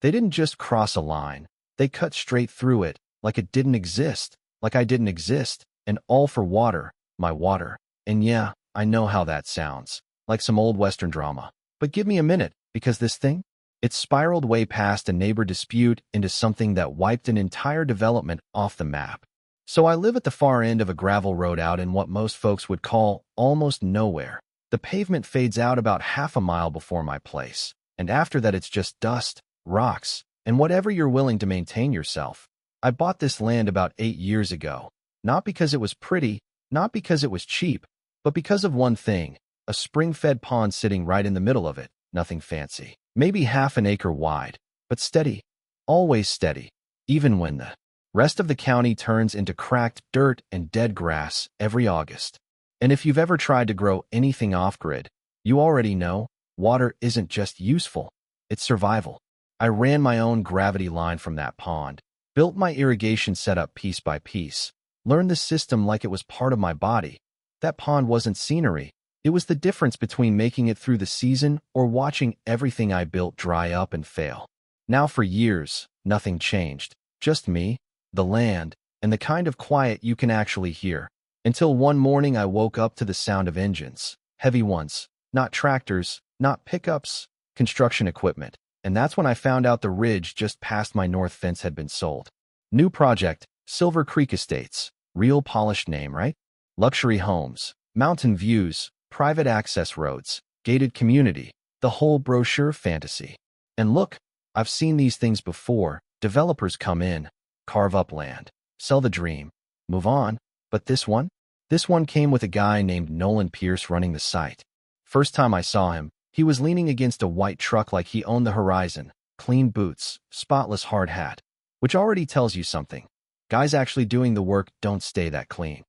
They didn't just cross a line. They cut straight through it, like it didn't exist, like I didn't exist, and all for water, my water. And yeah, I know how that sounds, like some old Western drama. But give me a minute, because this thing, it spiraled way past a neighbor dispute into something that wiped an entire development off the map. So I live at the far end of a gravel road out in what most folks would call almost nowhere. The pavement fades out about half a mile before my place, and after that it's just dust, rocks, and whatever you're willing to maintain yourself. I bought this land about 8 years ago, not because it was pretty, not because it was cheap, but because of one thing, a spring-fed pond sitting right in the middle of it, nothing fancy. Maybe half an acre wide, but steady, always steady, even when the rest of the county turns into cracked dirt and dead grass every August. And if you've ever tried to grow anything off-grid, you already know water isn't just useful, it's survival. I ran my own gravity line from that pond, built my irrigation setup piece by piece, learned the system like it was part of my body. That pond wasn't scenery. It was the difference between making it through the season or watching everything I built dry up and fail. Now for years, nothing changed. Just me, the land, and the kind of quiet you can actually hear. Until one morning I woke up to the sound of engines. Heavy ones. Not tractors, not pickups, construction equipment. And that's when I found out the ridge just past my north fence had been sold. New project, Silver Creek Estates. Real polished name, right? Luxury homes, mountain views, private access roads, gated community, the whole brochure fantasy. And look, I've seen these things before. Developers come in, carve up land, sell the dream, move on. But this one? This one came with a guy named Nolan Pierce running the site. First time I saw him, he was leaning against a white truck like he owned the horizon, clean boots, spotless hard hat, which already tells you something. Guys actually doing the work don't stay that clean.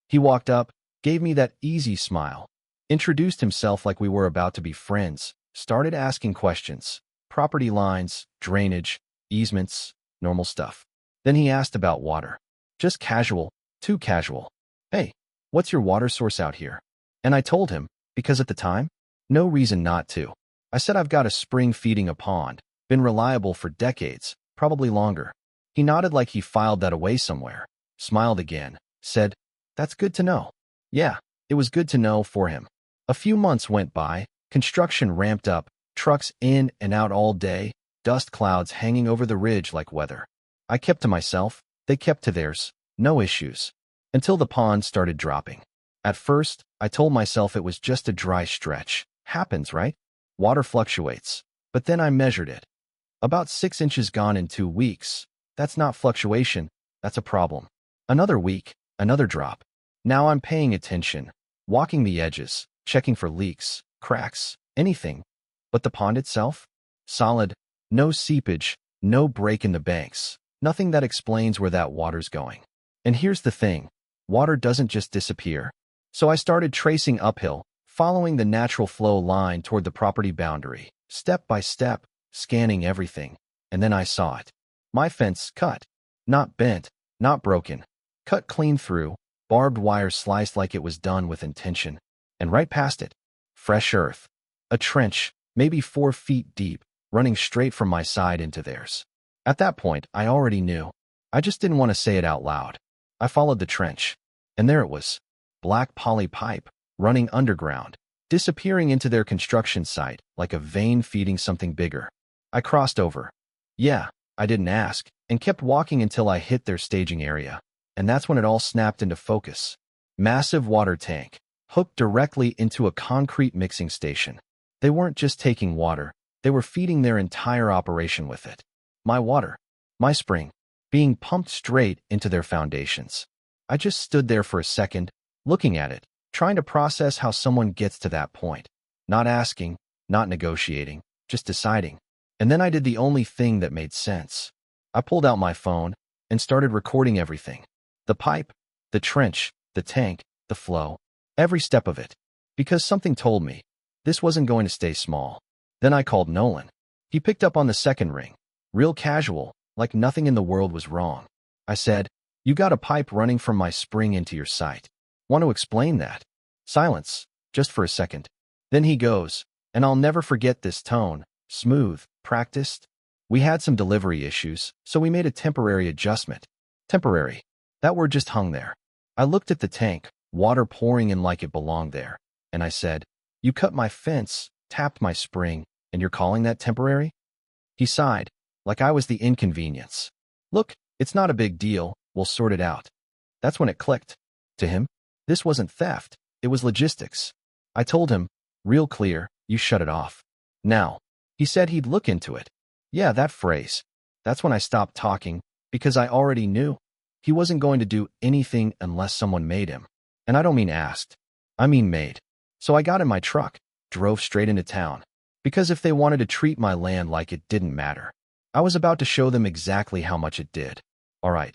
He walked up, gave me that easy smile, introduced himself like we were about to be friends, started asking questions, property lines, drainage, easements, normal stuff. Then he asked about water. Just casual, too casual. Hey, what's your water source out here? And I told him, because at the time, no reason not to. I said I've got a spring feeding a pond, been reliable for decades, probably longer. He nodded like he filed that away somewhere, smiled again, said, "That's good to know." Yeah, it was good to know for him. A few months went by, construction ramped up, trucks in and out all day, dust clouds hanging over the ridge like weather. I kept to myself, they kept to theirs, no issues. Until the pond started dropping. At first, I told myself it was just a dry stretch. Happens, right? Water fluctuates. But then I measured it. About 6 inches gone in 2 weeks. That's not fluctuation, that's a problem. Another week, another drop. Now I'm paying attention, walking the edges, checking for leaks, cracks, anything. But the pond itself? Solid, no seepage, no break in the banks, nothing that explains where that water's going. And here's the thing, water doesn't just disappear. So I started tracing uphill, following the natural flow line toward the property boundary, step by step, scanning everything. And then I saw it. My fence cut. Not bent, not broken. Cut clean through, barbed wire sliced like it was done with intention. And right past it, fresh earth. A trench, maybe 4 feet deep, running straight from my side into theirs. At that point, I already knew. I just didn't want to say it out loud. I followed the trench. And there it was. Black poly pipe, running underground, disappearing into their construction site like a vein feeding something bigger. I crossed over. Yeah, I didn't ask, and kept walking until I hit their staging area. And that's when it all snapped into focus. Massive water tank, hooked directly into a concrete mixing station. They weren't just taking water, they were feeding their entire operation with it. My water, my spring, being pumped straight into their foundations. I just stood there for a second, looking at it, trying to process how someone gets to that point. Not asking, not negotiating, just deciding. And then I did the only thing that made sense. I pulled out my phone and started recording everything. The pipe, the trench, the tank, the flow, every step of it. Because something told me, this wasn't going to stay small. Then I called Nolan. He picked up on the second ring, real casual, like nothing in the world was wrong. I said, "You got a pipe running from my spring into your site. Want to explain that?" Silence, just for a second. Then he goes, and I'll never forget this tone, smooth, practiced. We had some delivery issues, so we made a temporary adjustment. Temporary. That word just hung there. I looked at the tank, water pouring in like it belonged there, and I said, "You cut my fence, tapped my spring, and you're calling that temporary?" He sighed, like I was the inconvenience. "Look, it's not a big deal, we'll sort it out." That's when it clicked. To him, this wasn't theft, it was logistics. I told him, real clear, "You shut it off." Now, he said he'd look into it. Yeah, that phrase. That's when I stopped talking, because I already knew. He wasn't going to do anything unless someone made him. And I don't mean asked. I mean made. So I got in my truck, drove straight into town. Because if they wanted to treat my land like it didn't matter, I was about to show them exactly how much it did. All right.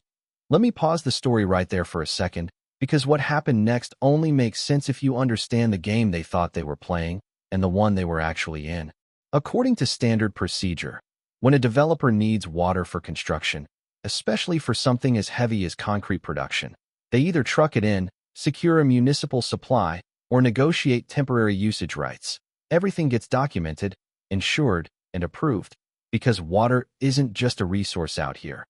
Let me pause the story right there for a second, because what happened next only makes sense if you understand the game they thought they were playing and the one they were actually in. According to standard procedure, when a developer needs water for construction, especially for something as heavy as concrete production, they either truck it in, secure a municipal supply, or negotiate temporary usage rights. Everything gets documented, insured, and approved, because water isn't just a resource out here.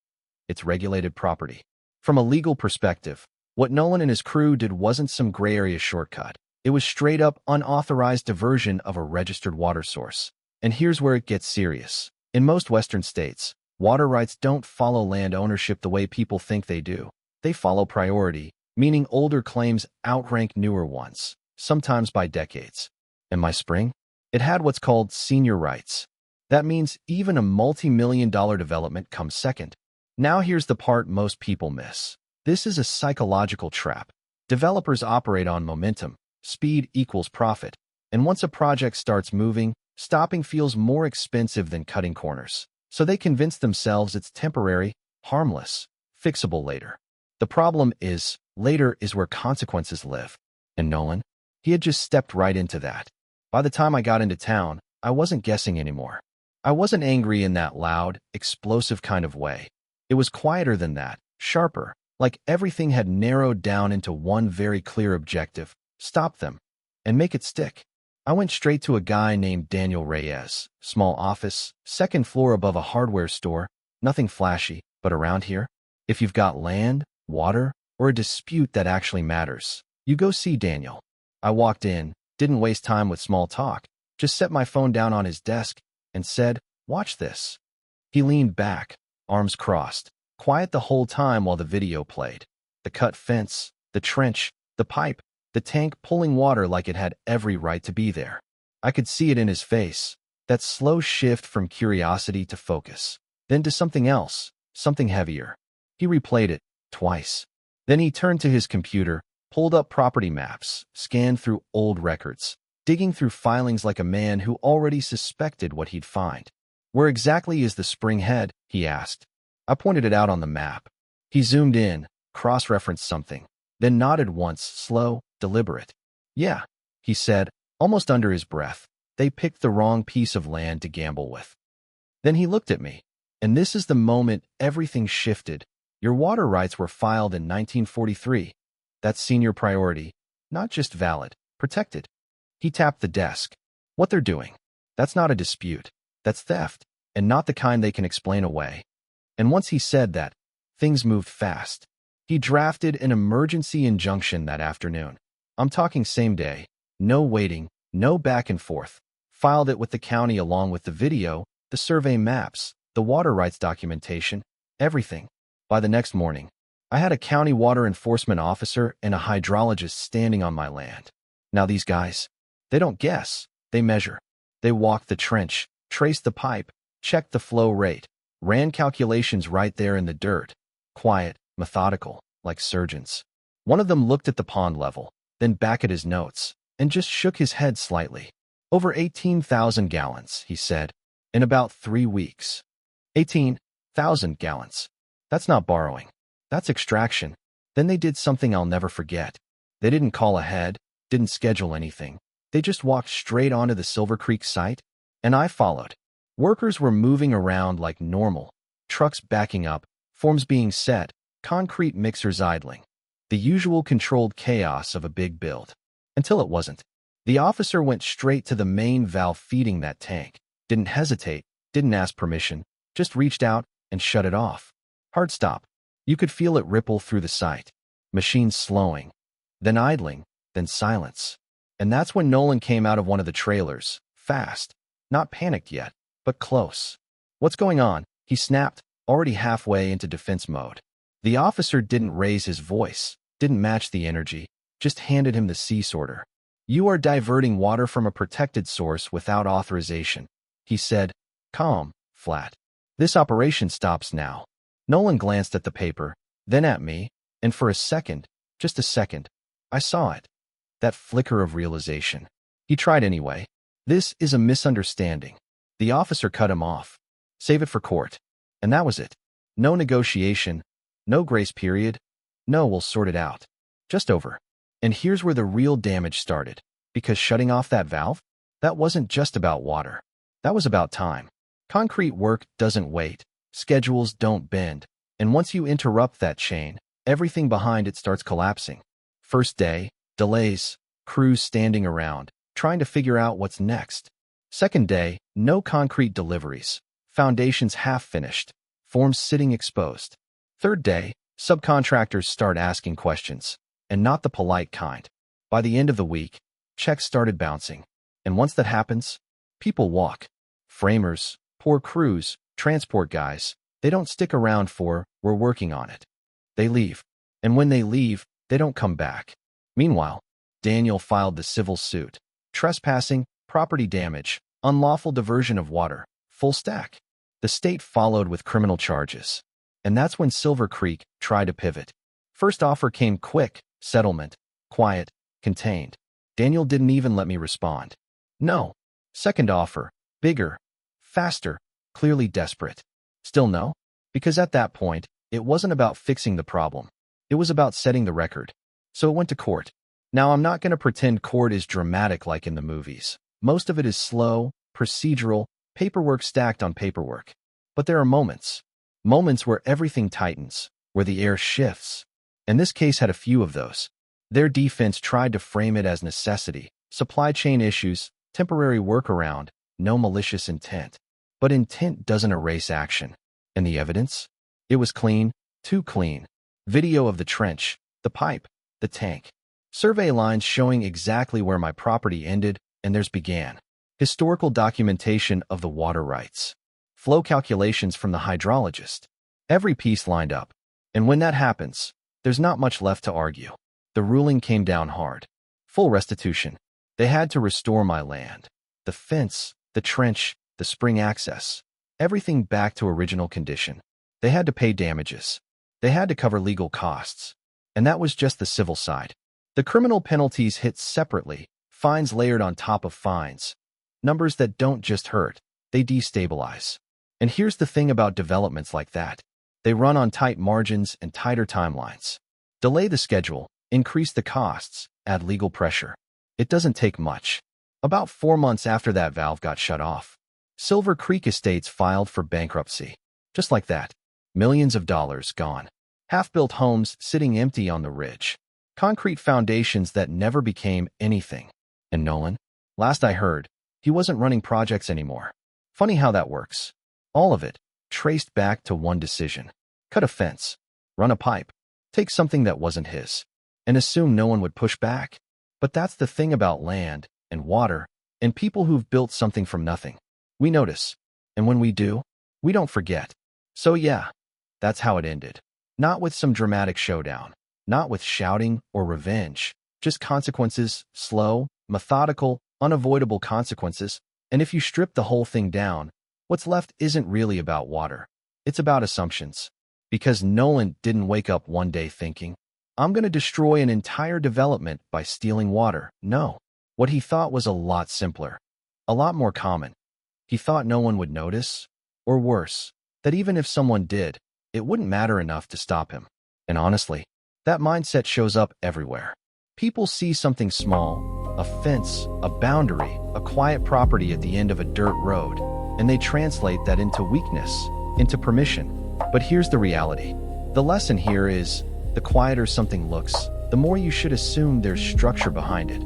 It's regulated property. From a legal perspective, what Nolan and his crew did wasn't some gray area shortcut. It was straight up unauthorized diversion of a registered water source. And here's where it gets serious. In most Western states, water rights don't follow land ownership the way people think they do. They follow priority, meaning older claims outrank newer ones, sometimes by decades. In my spring, it had what's called senior rights. That means even a multi-million-dollar development comes second. Now here's the part most people miss. This is a psychological trap. Developers operate on momentum. Speed equals profit. And once a project starts moving, stopping feels more expensive than cutting corners. So they convince themselves it's temporary, harmless, fixable later. The problem is, later is where consequences live. And Nolan? He had just stepped right into that. By the time I got into town, I wasn't guessing anymore. I wasn't angry in that loud, explosive kind of way. It was quieter than that, sharper, like everything had narrowed down into one very clear objective: stop them, and make it stick. I went straight to a guy named Daniel Reyes, small office, second floor above a hardware store, nothing flashy, but around here, if you've got land, water, or a dispute that actually matters, you go see Daniel. I walked in, didn't waste time with small talk, just set my phone down on his desk and said, "Watch this." He leaned back, arms crossed, quiet the whole time while the video played. The cut fence, the trench, the pipe, the tank pulling water like it had every right to be there. I could see it in his face, that slow shift from curiosity to focus, then to something else, something heavier. He replayed it, twice. Then he turned to his computer, pulled up property maps, scanned through old records, digging through filings like a man who already suspected what he'd find. "Where exactly is the spring head?" he asked. I pointed it out on the map. He zoomed in, cross-referenced something, then nodded once, slow, deliberate. "Yeah," he said, almost under his breath. "They picked the wrong piece of land to gamble with." Then he looked at me, and this is the moment everything shifted. "Your water rights were filed in 1943. That's senior priority, not just valid, protected." He tapped the desk. "What they're doing, that's not a dispute. That's theft, and not the kind they can explain away." And once he said that, things moved fast. He drafted an emergency injunction that afternoon. I'm talking same day, no waiting, no back and forth. Filed it with the county along with the video, the survey maps, the water rights documentation, everything. By the next morning, I had a county water enforcement officer and a hydrologist standing on my land. Now these guys, they don't guess, they measure. They walk the trench, trace the pipe, check the flow rate, ran calculations right there in the dirt. Quiet, methodical, like surgeons. One of them looked at the pond level, then back at his notes, and just shook his head slightly. "Over 18,000 gallons, he said, in about 3 weeks. 18,000 gallons. That's not borrowing. That's extraction." Then they did something I'll never forget. They didn't call ahead, didn't schedule anything. They just walked straight onto the Silver Creek site, and I followed. Workers were moving around like normal, trucks backing up, forms being set, concrete mixers idling. The usual controlled chaos of a big build. Until it wasn't. The officer went straight to the main valve feeding that tank, didn't hesitate, didn't ask permission, just reached out and shut it off. Hard stop. You could feel it ripple through the site. Machines slowing, then idling, then silence. And that's when Nolan came out of one of the trailers, fast. Not panicked yet, but close. "What's going on?" he snapped, already halfway into defense mode. The officer didn't raise his voice, didn't match the energy, just handed him the cease order. "You are diverting water from a protected source without authorization," he said, calm, flat. "This operation stops now." Nolan glanced at the paper, then at me, and for a second, just a second, I saw it. That flicker of realization. He tried anyway. "This is a misunderstanding." The officer cut him off. "Save it for court." And that was it. No negotiation, no grace period. No, we'll sort it out. Just over. And here's where the real damage started. Because shutting off that valve, that wasn't just about water. That was about time. Concrete work doesn't wait. Schedules don't bend. And once you interrupt that chain, everything behind it starts collapsing. First day, delays, crews standing around, trying to figure out what's next. Second day, no concrete deliveries. Foundations half finished. Forms sitting exposed. Third day, subcontractors start asking questions, and not the polite kind. By the end of the week, checks started bouncing. And once that happens, people walk. Framers, poor crews, transport guys, they don't stick around for, "We're working on it." They leave. And when they leave, they don't come back. Meanwhile, Daniel filed the civil suit. Trespassing, property damage, unlawful diversion of water, full stack. The state followed with criminal charges. And that's when Silver Creek tried to pivot. First offer came quick, settlement, quiet, contained. Daniel didn't even let me respond. No. Second offer, bigger, faster, clearly desperate. Still no? Because at that point, it wasn't about fixing the problem. It was about setting the record. So it went to court. Now, I'm not going to pretend court is dramatic like in the movies. Most of it is slow, procedural, paperwork stacked on paperwork. But there are moments. Moments where everything tightens, where the air shifts. And this case had a few of those. Their defense tried to frame it as necessity, supply chain issues, temporary workaround, no malicious intent. But intent doesn't erase action. And the evidence? It was clean, too clean. Video of the trench, the pipe, the tank. Survey lines showing exactly where my property ended and theirs began. Historical documentation of the water rights. Flow calculations from the hydrologist. Every piece lined up. And when that happens, there's not much left to argue. The ruling came down hard. Full restitution. They had to restore my land. The fence, the trench, the spring access. Everything back to original condition. They had to pay damages. They had to cover legal costs. And that was just the civil side. The criminal penalties hit separately, fines layered on top of fines. Numbers that don't just hurt, they destabilize. And here's the thing about developments like that. They run on tight margins and tighter timelines. Delay the schedule, increase the costs, add legal pressure. It doesn't take much. About 4 months after that valve got shut off, Silver Creek Estates filed for bankruptcy. Just like that. Millions of dollars gone. Half-built homes sitting empty on the ridge. Concrete foundations that never became anything. And Nolan? Last I heard, he wasn't running projects anymore. Funny how that works. All of it, traced back to one decision. Cut a fence. Run a pipe. Take something that wasn't his. And assume no one would push back. But that's the thing about land, and water, and people who've built something from nothing. We notice. And when we do, we don't forget. So yeah, that's how it ended. Not with some dramatic showdown. Not with shouting or revenge. Just consequences, slow, methodical, unavoidable consequences. And if you strip the whole thing down, what's left isn't really about water. It's about assumptions. Because Nolan didn't wake up one day thinking, "I'm going to destroy an entire development by stealing water." No. What he thought was a lot simpler. A lot more common. He thought no one would notice. Or worse, that even if someone did, it wouldn't matter enough to stop him. And honestly, that mindset shows up everywhere. People see something small, a fence, a boundary, a quiet property at the end of a dirt road, and they translate that into weakness, into permission. But here's the reality. The lesson here is, the quieter something looks, the more you should assume there's structure behind it,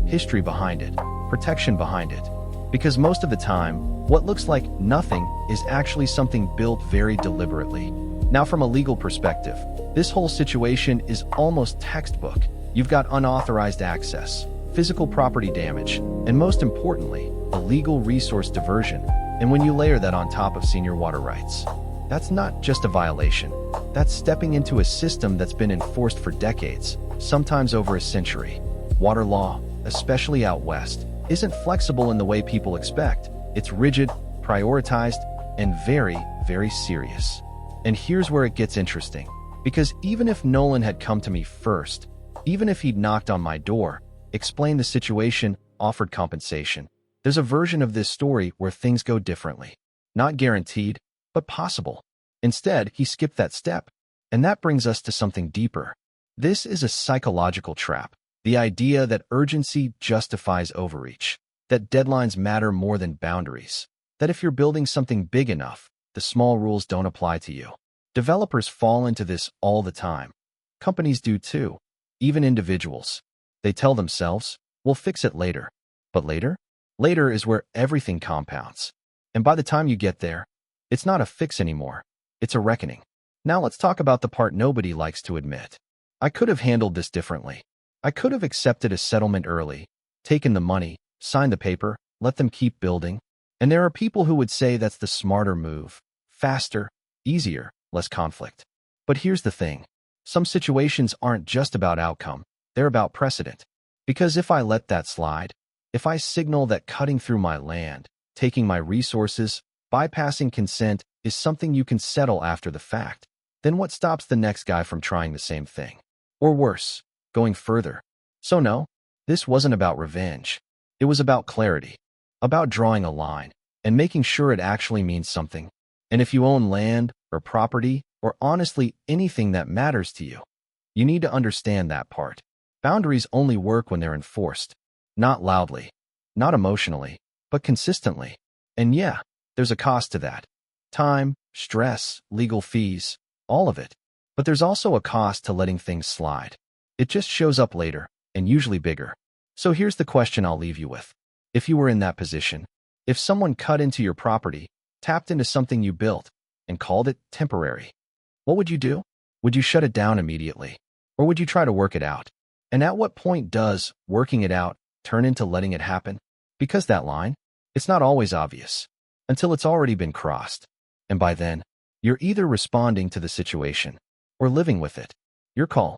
history behind it, protection behind it. Because most of the time, what looks like nothing is actually something built very deliberately. Now, from a legal perspective, this whole situation is almost textbook. You've got unauthorized access, physical property damage, and most importantly, illegal resource diversion. And when you layer that on top of senior water rights, that's not just a violation. That's stepping into a system that's been enforced for decades, sometimes over a century. Water law, especially out west, isn't flexible in the way people expect. It's rigid, prioritized, and very, very serious. And here's where it gets interesting. Because even if Nolan had come to me first, even if he'd knocked on my door, explained the situation, offered compensation, there's a version of this story where things go differently. Not guaranteed, but possible. Instead, he skipped that step. And that brings us to something deeper. This is a psychological trap. The idea that urgency justifies overreach, that deadlines matter more than boundaries, that if you're building something big enough, the small rules don't apply to you. Developers fall into this all the time. Companies do too. Even individuals. They tell themselves, we'll fix it later. But later? Later is where everything compounds. And by the time you get there, it's not a fix anymore. It's a reckoning. Now let's talk about the part nobody likes to admit. I could have handled this differently. I could have accepted a settlement early, taken the money, signed the paper, let them keep building. And there are people who would say that's the smarter move. Faster, easier, less conflict. But here's the thing. Some situations aren't just about outcome. They're about precedent. Because if I let that slide, if I signal that cutting through my land, taking my resources, bypassing consent is something you can settle after the fact, then what stops the next guy from trying the same thing? Or worse, going further. So no, this wasn't about revenge. It was about clarity, about drawing a line and making sure it actually means something. And if you own land or property or honestly anything that matters to you, you need to understand that part. Boundaries only work when they're enforced, not loudly, not emotionally, but consistently. And yeah, there's a cost to that. Time, stress, legal fees, all of it. But there's also a cost to letting things slide. It just shows up later, and usually bigger. So here's the question I'll leave you with. If you were in that position, if someone cut into your property, tapped into something you built, and called it temporary, what would you do? Would you shut it down immediately? Or would you try to work it out? And at what point does working it out turn into letting it happen? Because that line, it's not always obvious, until it's already been crossed. And by then, you're either responding to the situation or living with it. Your call.